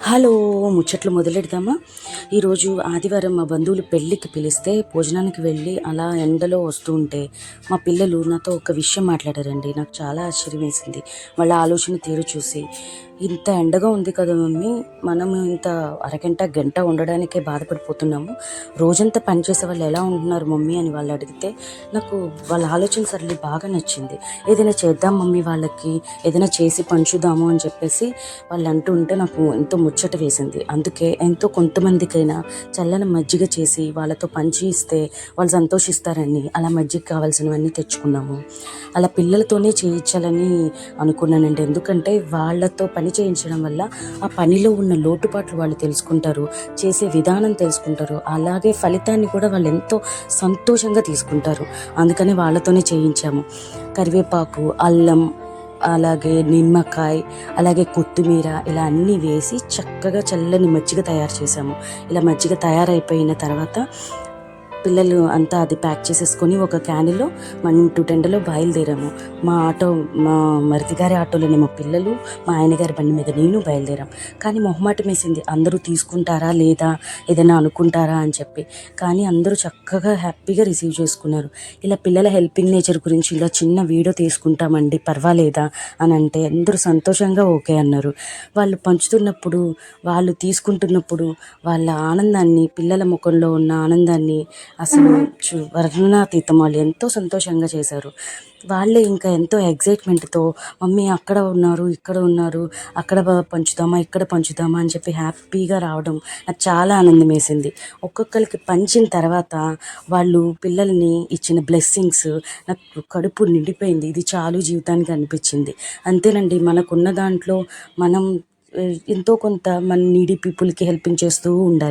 Hello, ముచ్చట్లు మొదలెడదామా? ఈరోజు ఆదివారం మా బంధువులు పెళ్ళికి పిలిస్తే భోజనానికి వెళ్ళి అలా ఎండలో వస్తూ ఉంటే మా పిల్లలు నాతో ఒక విషయం మాట్లాడారండి. నాకు చాలా ఆశ్చర్యం వేసింది వాళ్ళ ఆలోచన తీరు చూసి. ఇంత ఎండగా ఉంది కదా మమ్మీ, మనము ఇంత అరగంట గంట ఉండడానికే బాధపడిపోతున్నాము, రోజంతా పనిచేసే వాళ్ళు ఎలా ఉంటున్నారు మమ్మీ అని వాళ్ళు అడిగితే నాకు వాళ్ళ ఆలోచన సరళి బాగా నచ్చింది. ఏదైనా చేద్దాం మమ్మీ, వాళ్ళకి ఏదైనా చేసి పంచుదాము అని చెప్పేసి వాళ్ళు అంటూ ఉంటే నాకు ఎంతో ముచ్చట వేసింది. అందుకే ఎంతో కొంతమందికైనా చల్లని మజ్జిగ చేసి వాళ్ళతో పంచి ఇస్తే వాళ్ళు సంతోషిస్తారని అలా మజ్జిగ కావాల్సినవన్నీ తెచ్చుకున్నాము. అలా పిల్లలతోనే చేయించాలని అనుకున్నానండి. ఎందుకంటే వాళ్ళతో పని చేయించడం వల్ల ఆ పనిలో ఉన్న లోటుపాట్లు వాళ్ళు తెలుసుకుంటారు, చేసే విధానం తెలుసుకుంటారు, అలాగే ఫలితాన్ని కూడా వాళ్ళు ఎంతో సంతోషంగా తీసుకుంటారు. అందుకని వాళ్ళతోనే చేయించాము. కరివేపాకు, అల్లం, అలాగే నిమ్మకాయ, అలాగే కొత్తిమీర ఇలా అన్నీ వేసి చక్కగా చల్లని మజ్జిగ తయారు చేసాము. ఇలా మజ్జిగ తయారైపోయిన తర్వాత పిల్లలు అంతా అది ప్యాక్ చేసేసుకొని ఒక క్యాన్లో మంటు టెండలో బయలుదేరాము. మా మరిదిగారి ఆటోలోనే మా పిల్లలు, మా ఆయనగారి బండి మీద నేను బయలుదేరాం. కానీ మొహమాటం వేసింది, అందరూ తీసుకుంటారా లేదా, ఏదైనా అనుకుంటారా అని చెప్పి. కానీ అందరూ చక్కగా హ్యాపీగా రిసీవ్ చేసుకున్నారు. ఇలా పిల్లల హెల్పింగ్ నేచర్ గురించి ఇలా చిన్న వీడియో తీసుకుంటామండి, పర్వాలేదా అని అంటే అందరూ సంతోషంగా ఓకే అన్నారు. వాళ్ళు పంచుతున్నప్పుడు, వాళ్ళు తీసుకుంటున్నప్పుడు వాళ్ళ ఆనందాన్ని, పిల్లల ముఖంలో ఉన్న ఆనందాన్ని అసలు వర్ణనాతీతం. వాళ్ళు ఎంతో సంతోషంగా చేశారు. వాళ్ళే ఇంకా ఎంతో ఎగ్జైట్మెంట్తో మమ్మీ అక్కడ ఉన్నారు, ఇక్కడ ఉన్నారు, అక్కడ పంచుదామా, ఇక్కడ పంచుదామా అని చెప్పి హ్యాపీగా రావడం నాకు చాలా ఆనందం వేసింది. ఒక్కొక్కరికి పంచిన తర్వాత వాళ్ళు పిల్లల్ని ఇచ్చిన బ్లెస్సింగ్స్ నాకు కడుపు నిండిపోయింది. ఇది చాలు జీవితానికి అనిపించింది. అంతేనండి, మనకున్న దాంట్లో మనం ఎంతో కొంత మన నీడీ పీపుల్కి హెల్పింగ్ చేస్తూ ఉండాలి.